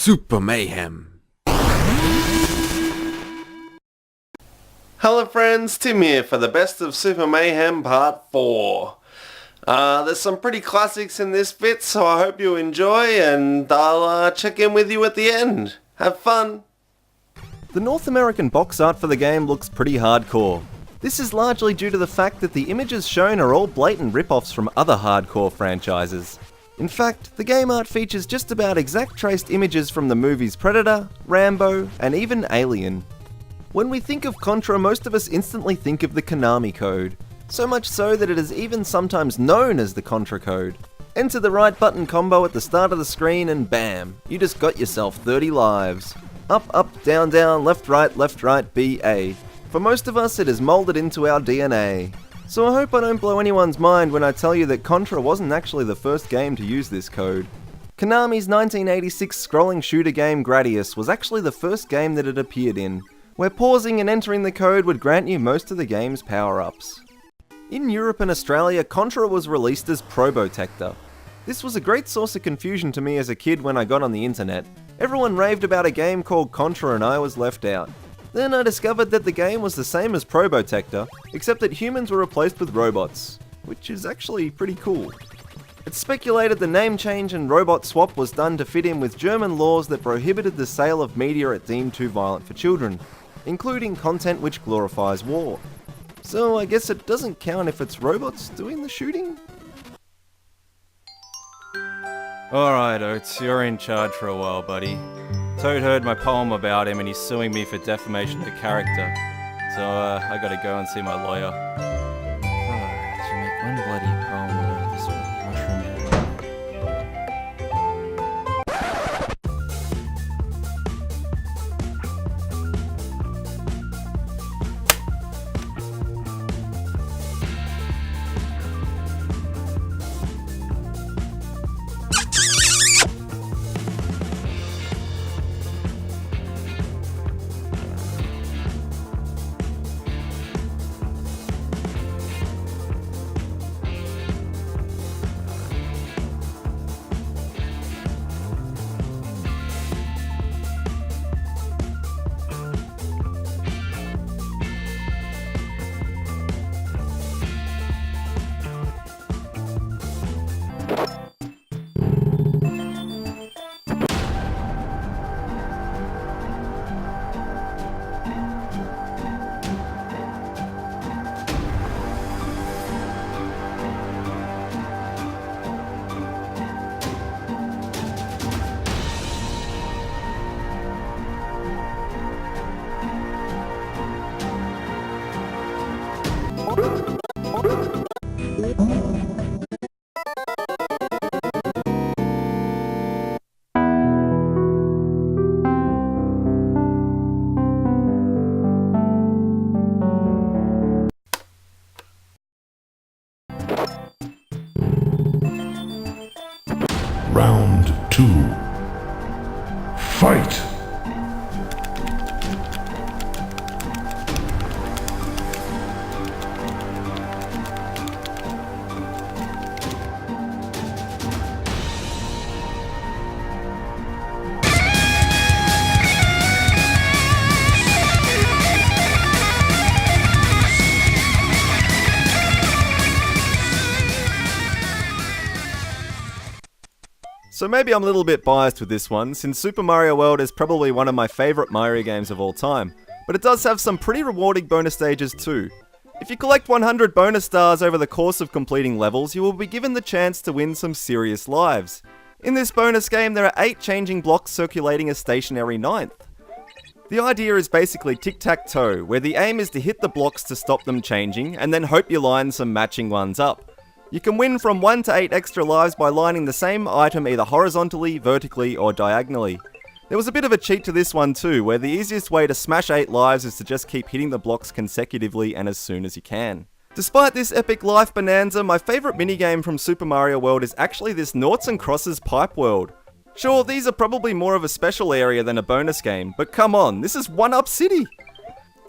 Super Mayhem. Hello friends, Tim here for the best of Super Mayhem Part 4. There's some pretty classics in this bit, so I hope you enjoy, and I'll check in with you at the end. Have fun! The North American box art for the game looks pretty hardcore. This is largely due to the fact that the images shown are all blatant rip-offs from other hardcore franchises. In fact, the game art features just about exact traced images from the movies Predator, Rambo, and even Alien. When we think of Contra, most of us instantly think of the Konami code. So much so that it is even sometimes known as the Contra code. Enter the right button combo at the start of the screen and bam, you just got yourself 30 lives. Up, up, down, down, left, right, B, A. For most of us, it is moulded into our DNA. So I hope I don't blow anyone's mind when I tell you that Contra wasn't actually the first game to use this code. Konami's 1986 scrolling shooter game Gradius was actually the first game that it appeared in, where pausing and entering the code would grant you most of the game's power-ups. In Europe and Australia, Contra was released as Probotector. This was a great source of confusion to me as a kid when I got on the internet. Everyone raved about a game called Contra and I was left out. Then I discovered that the game was the same as Probotector, except that humans were replaced with robots, which is actually pretty cool. It's speculated the name change and robot swap was done to fit in with German laws that prohibited the sale of media it deemed too violent for children, including content which glorifies war. So I guess it doesn't count if it's robots doing the shooting? Alright Oates, you're in charge for a while, buddy. Toad heard my poem about him and he's suing me for defamation to character. So I gotta go and see my lawyer. To make one bloody poem out of this mushroom head. Round 2. Fight! So maybe I'm a little bit biased with this one, since Super Mario World is probably one of my favourite Mario games of all time, but it does have some pretty rewarding bonus stages too. If you collect 100 bonus stars over the course of completing levels, you will be given the chance to win some serious lives. In this bonus game, there are 8 changing blocks circulating a stationary 9th. The idea is basically tic-tac-toe, where the aim is to hit the blocks to stop them changing, and then hope you line some matching ones up. You can win from 1 to 8 extra lives by lining the same item either horizontally, vertically, or diagonally. There was a bit of a cheat to this one too, where the easiest way to smash 8 lives is to just keep hitting the blocks consecutively and as soon as you can. Despite this epic life bonanza, my favourite minigame from Super Mario World is actually this Noughts and Crosses Pipe World. Sure, these are probably more of a special area than a bonus game, but come on, this is 1-Up City!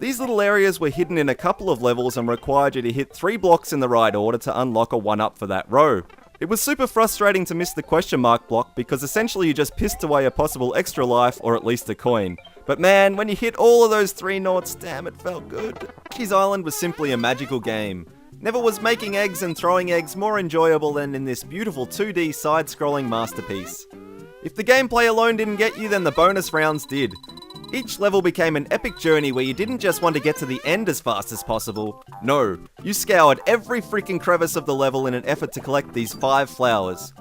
These little areas were hidden in a couple of levels and required you to hit 3 blocks in the right order to unlock a 1-up for that row. It was super frustrating to miss the question mark block because essentially you just pissed away a possible extra life or at least a coin. But man, when you hit all of those 3 noughts, damn, it felt good. Yoshi's Island was simply a magical game. Never was making eggs and throwing eggs more enjoyable than in this beautiful 2D side-scrolling masterpiece. If the gameplay alone didn't get you, then the bonus rounds did. Each level became an epic journey where you didn't just want to get to the end as fast as possible. No, you scoured every freaking crevice of the level in an effort to collect these 5 flowers.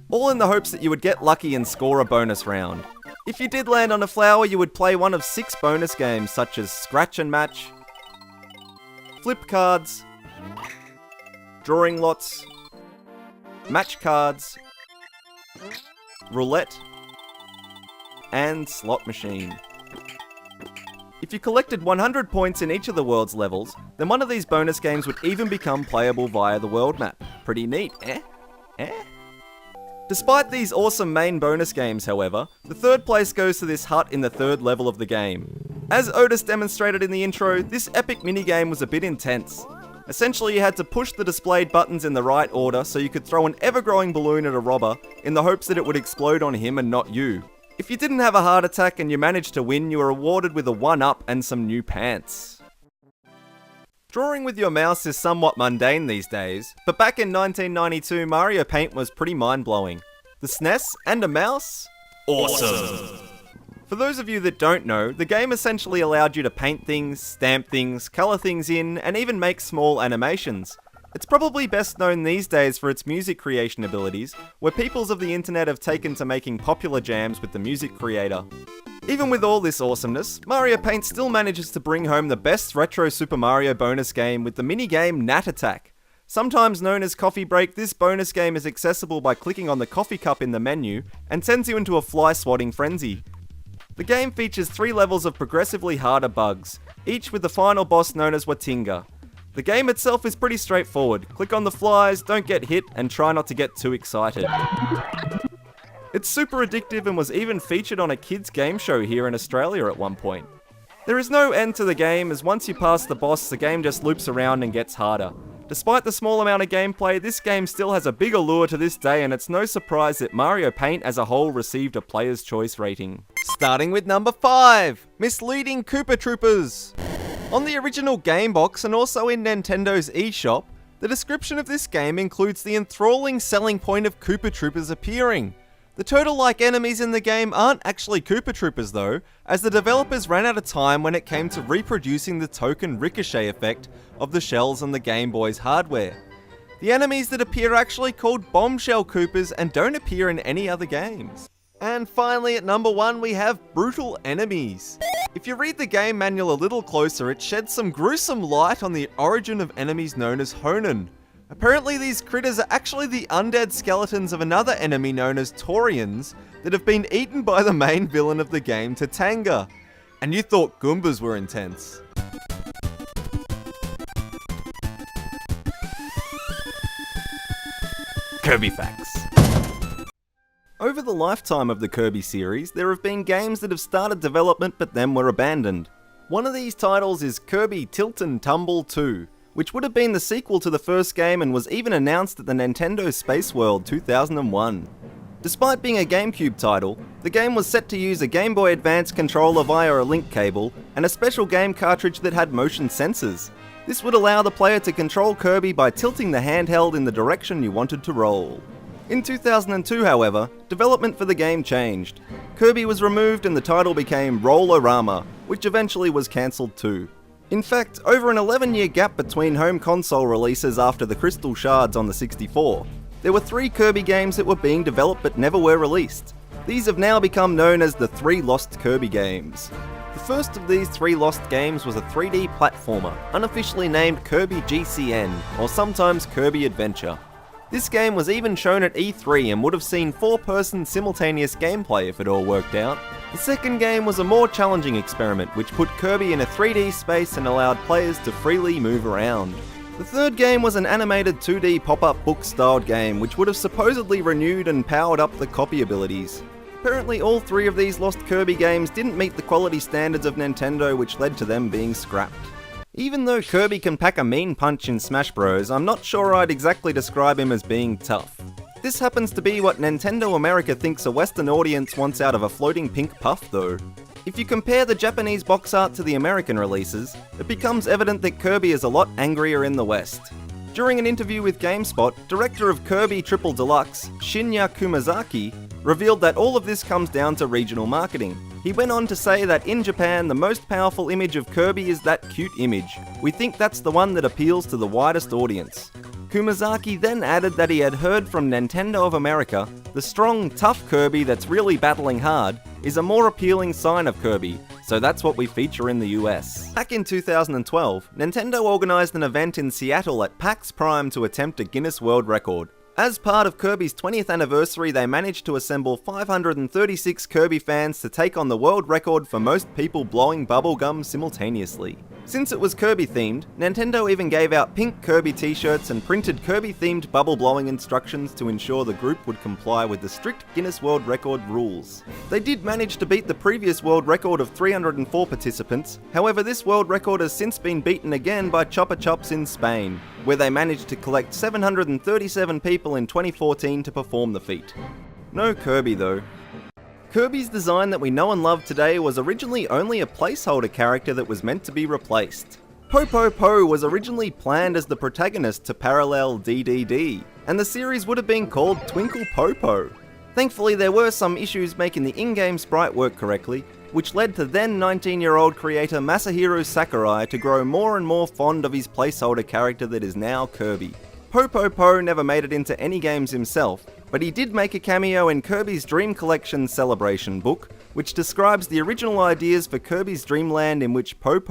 All in the hopes that you would get lucky and score a bonus round. If you did land on a flower, you would play one of 6 bonus games such as Scratch and Match, Flip Cards, Drawing Lots, Match Cards, Roulette, and Slot Machine. If you collected 100 points in each of the world's levels, then one of these bonus games would even become playable via the world map. Pretty neat, eh? Despite these awesome main bonus games, however, the third place goes to this hut in the third level of the game. As Otis demonstrated in the intro, this epic minigame was a bit intense. Essentially, you had to push the displayed buttons in the right order so you could throw an ever-growing balloon at a robber in the hopes that it would explode on him and not you. If you didn't have a heart attack and you managed to win, you were rewarded with a 1-up and some new pants. Drawing with your mouse is somewhat mundane these days, but back in 1992, Mario Paint was pretty mind-blowing. The SNES and a mouse? Awesome! For those of you that don't know, the game essentially allowed you to paint things, stamp things, colour things in, and even make small animations. It's probably best known these days for its music creation abilities, where peoples of the internet have taken to making popular jams with the music creator. Even with all this awesomeness, Mario Paint still manages to bring home the best retro Super Mario bonus game with the minigame Nat Attack. Sometimes known as Coffee Break, this bonus game is accessible by clicking on the coffee cup in the menu and sends you into a fly-swatting frenzy. The game features 3 levels of progressively harder bugs, each with the final boss known as Watinga. The game itself is pretty straightforward. Click on the flies, don't get hit, and try not to get too excited. It's super addictive and was even featured on a kids game show here in Australia at one point. There is no end to the game, as once you pass the boss, the game just loops around and gets harder. Despite the small amount of gameplay, this game still has a big allure to this day, and it's no surprise that Mario Paint as a whole received a Player's Choice rating. Starting with number 5, Misleading Koopa Troopers. On the original Game Box and also in Nintendo's eShop, the description of this game includes the enthralling selling point of Koopa Troopers appearing. The turtle-like enemies in the game aren't actually Koopa Troopers though, as the developers ran out of time when it came to reproducing the token ricochet effect of the shells on the Game Boy's hardware. The enemies that appear are actually called Bombshell Koopas and don't appear in any other games. And finally at number 1 we have Brutal Enemies. If you read the game manual a little closer, it sheds some gruesome light on the origin of enemies known as Honen. Apparently these critters are actually the undead skeletons of another enemy known as Taurians that have been eaten by the main villain of the game, Tatanga. And you thought Goombas were intense. Kirby Facts. Over the lifetime of the Kirby series, there have been games that have started development but then were abandoned. One of these titles is Kirby Tilt and Tumble 2, which would have been the sequel to the first game and was even announced at the Nintendo Space World 2001. Despite being a GameCube title, the game was set to use a Game Boy Advance controller via a link cable and a special game cartridge that had motion sensors. This would allow the player to control Kirby by tilting the handheld in the direction you wanted to roll. In 2002, however, development for the game changed. Kirby was removed and the title became Roll-O-Rama, which eventually was cancelled too. In fact, over an 11-year gap between home console releases after the Crystal Shards on the 64, there were 3 Kirby games that were being developed but never were released. These have now become known as the 3 Lost Kirby games. The first of these 3 lost games was a 3D platformer, unofficially named Kirby GCN, or sometimes Kirby Adventure. This game was even shown at E3 and would have seen 4-person simultaneous gameplay if it all worked out. The second game was a more challenging experiment which put Kirby in a 3D space and allowed players to freely move around. The third game was an animated 2D pop-up book styled game which would have supposedly renewed and powered up the copy abilities. Apparently all 3 of these lost Kirby games didn't meet the quality standards of Nintendo, which led to them being scrapped. Even though Kirby can pack a mean punch in Smash Bros, I'm not sure I'd exactly describe him as being tough. This happens to be what Nintendo America thinks a Western audience wants out of a floating pink puff though. If you compare the Japanese box art to the American releases, it becomes evident that Kirby is a lot angrier in the West. During an interview with GameSpot, director of Kirby Triple Deluxe, Shinya Kumazaki, revealed that all of this comes down to regional marketing. He went on to say that in Japan, the most powerful image of Kirby is that cute image. We think that's the one that appeals to the widest audience. Kumazaki then added that he had heard from Nintendo of America, the strong, tough Kirby that's really battling hard is a more appealing sign of Kirby, so that's what we feature in the US. Back in 2012, Nintendo organised an event in Seattle at PAX Prime to attempt a Guinness World Record. As part of Kirby's 20th anniversary, they managed to assemble 536 Kirby fans to take on the world record for most people blowing bubblegum simultaneously. Since it was Kirby themed, Nintendo even gave out pink Kirby t-shirts and printed Kirby themed bubble blowing instructions to ensure the group would comply with the strict Guinness World Record rules. They did manage to beat the previous world record of 304 participants, however this world record has since been beaten again by Chopper Chops in Spain, where they managed to collect 737 people in 2014 to perform the feat. No Kirby though. Kirby's design that we know and love today was originally only a placeholder character that was meant to be replaced. Po was originally planned as the protagonist to parallel DDD, and the series would have been called Twinkle Popo. Thankfully there were some issues making the in-game sprite work correctly, which led to then 19-year-old creator Masahiro Sakurai to grow more and more fond of his placeholder character that is now Kirby. Po never made it into any games himself, but he did make a cameo in Kirby's Dream Collection Celebration book, which describes the original ideas for Kirby's Dream Land in which Po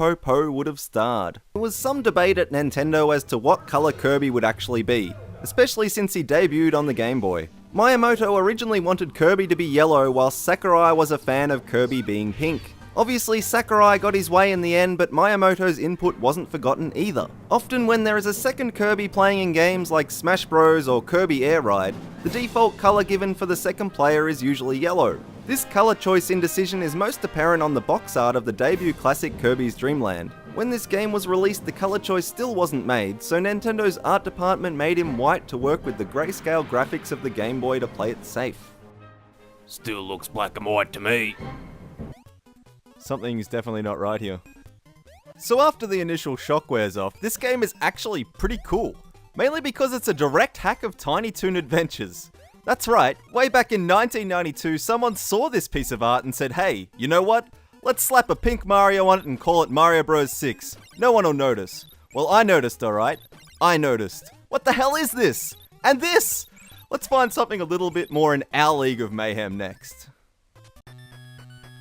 would have starred. There was some debate at Nintendo as to what colour Kirby would actually be, especially since he debuted on the Game Boy. Miyamoto originally wanted Kirby to be yellow, while Sakurai was a fan of Kirby being pink. Obviously, Sakurai got his way in the end, but Miyamoto's input wasn't forgotten either. Often when there is a second Kirby playing in games like Smash Bros or Kirby Air Ride, the default colour given for the second player is usually yellow. This colour choice indecision is most apparent on the box art of the debut classic Kirby's Dream Land. When this game was released, the colour choice still wasn't made, so Nintendo's art department made him white to work with the grayscale graphics of the Game Boy to play it safe. Still looks black and white to me. Something's definitely not right here. So after the initial shock wears off, this game is actually pretty cool. Mainly because it's a direct hack of Tiny Toon Adventures. That's right, way back in 1992, someone saw this piece of art and said, hey, you know what? Let's slap a pink Mario on it and call it Mario Bros 6. No one will notice. Well, I noticed, alright? I noticed. What the hell is this? And this! Let's find something a little bit more in our league of mayhem next.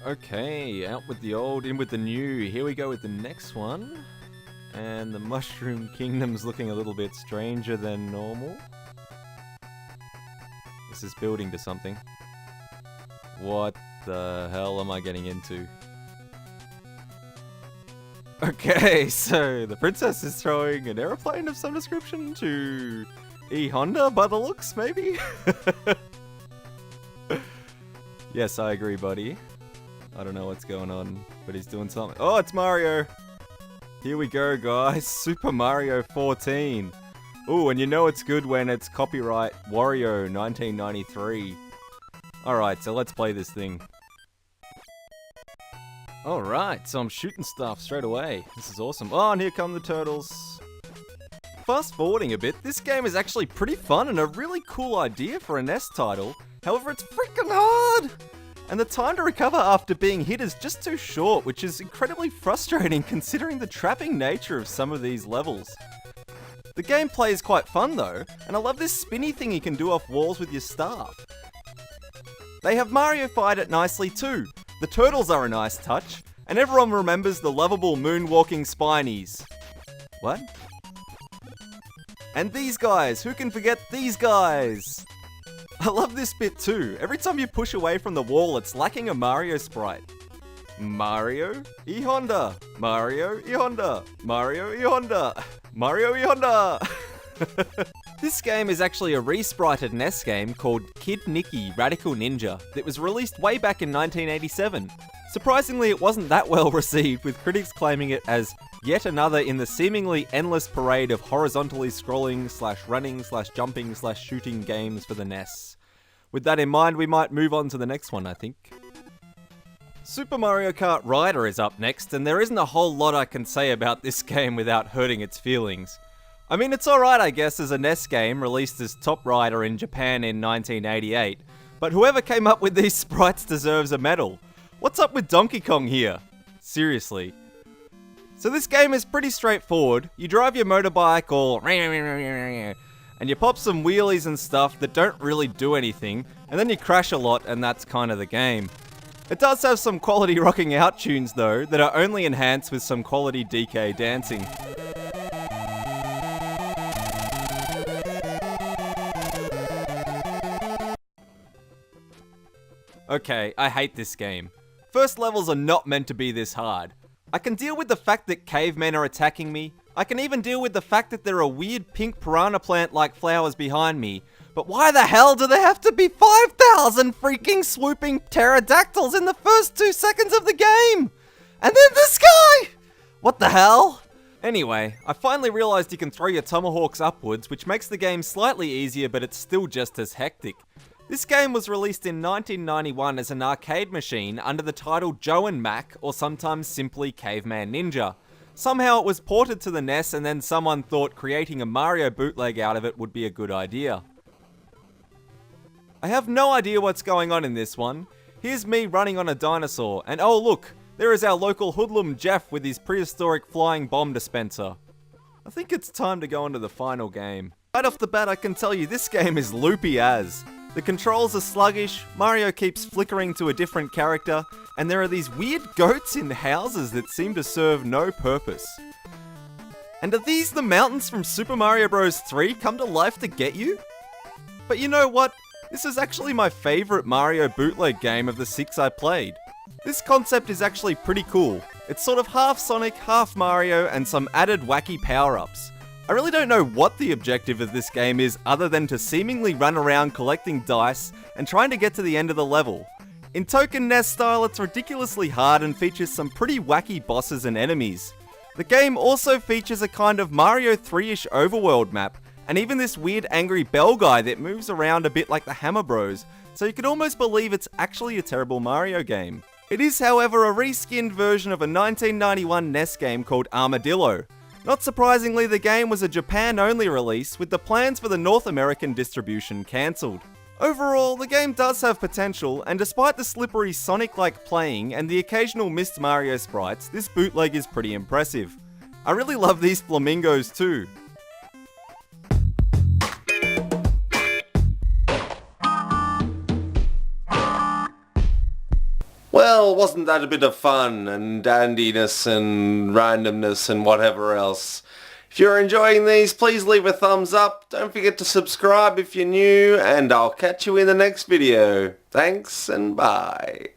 Okay, out with the old, in with the new. Here we go with the next one. And the Mushroom Kingdom's looking a little bit stranger than normal. This is building to something. What the hell am I getting into? Okay, so the princess is throwing an aeroplane of some description to E Honda by the looks, maybe? Yes, I agree, buddy. I don't know what's going on, but he's doing something. Oh, it's Mario! Here we go, guys. Super Mario 14. Ooh, and you know it's good when it's copyright Wario 1993. Alright, so let's play this thing. Alright, so I'm shooting stuff straight away. This is awesome. Oh, and here come the turtles. Fast forwarding a bit, this game is actually pretty fun and a really cool idea for a NES title. However, it's freaking hard! And the time to recover after being hit is just too short, which is incredibly frustrating considering the trapping nature of some of these levels. The gameplay is quite fun though, and I love this spinny thing you can do off walls with your staff. They have Mario-fied it nicely too. The turtles are a nice touch, and everyone remembers the lovable moonwalking Spinies. What? And these guys, who can forget these guys? I love this bit too. Every time you push away from the wall, it's lacking a Mario sprite. Mario, E Honda, Mario, E Honda, Mario, E Honda, Mario, E Honda. This game is actually a re-sprited NES game called Kid Nicky Radical Ninja that was released way back in 1987. Surprisingly, it wasn't that well received, with critics claiming it as yet another in the seemingly endless parade of horizontally scrolling / running / jumping / shooting games for the NES. With that in mind, we might move on to the next one, I think. Super Mario Kart Rider is up next, and there isn't a whole lot I can say about this game without hurting its feelings. I mean, it's alright I guess as a NES game released as Top Rider in Japan in 1988, but whoever came up with these sprites deserves a medal. What's up with Donkey Kong here? Seriously. So this game is pretty straightforward. You drive your motorbike all and you pop some wheelies and stuff that don't really do anything, and then you crash a lot, and that's kind of the game. It does have some quality rocking out tunes though, that are only enhanced with some quality DK dancing. Okay, I hate this game. First levels are not meant to be this hard. I can deal with the fact that cavemen are attacking me. I can even deal with the fact that there are weird pink piranha plant-like flowers behind me. But why the hell do there have to be 5,000 freaking swooping pterodactyls in the first 2 seconds of the game? And then this guy! What the hell? Anyway, I finally realized you can throw your tomahawks upwards, which makes the game slightly easier, but it's still just as hectic. This game was released in 1991 as an arcade machine under the title Joe and Mac, or sometimes simply Caveman Ninja. Somehow it was ported to the NES, and then someone thought creating a Mario bootleg out of it would be a good idea. I have no idea what's going on in this one. Here's me running on a dinosaur, and oh look, there is our local hoodlum Jeff with his prehistoric flying bomb dispenser. I think it's time to go on to the final game. Right off the bat I can tell you this game is loopy as. The controls are sluggish, Mario keeps flickering to a different character, and there are these weird goats in houses that seem to serve no purpose. And are these the mountains from Super Mario Bros. 3 come to life to get you? But you know what? This is actually my favourite Mario bootleg game of the 6 I played. This concept is actually pretty cool. It's sort of half Sonic, half Mario, and some added wacky power-ups. I really don't know what the objective of this game is other than to seemingly run around collecting dice and trying to get to the end of the level. In token NES style, it's ridiculously hard and features some pretty wacky bosses and enemies. The game also features a kind of Mario 3-ish overworld map, and even this weird angry bell guy that moves around a bit like the Hammer Bros, so you could almost believe it's actually a terrible Mario game. It is, however, a reskinned version of a 1991 NES game called Armadillo. Not surprisingly, the game was a Japan-only release, with the plans for the North American distribution cancelled. Overall, the game does have potential, and despite the slippery Sonic-like playing and the occasional missed Mario sprites, this bootleg is pretty impressive. I really love these flamingos too. Well, wasn't that a bit of fun and dandiness and randomness and whatever else? If you're enjoying these, please leave a thumbs up. Don't forget to subscribe if you're new, and I'll catch you in the next video. Thanks and bye.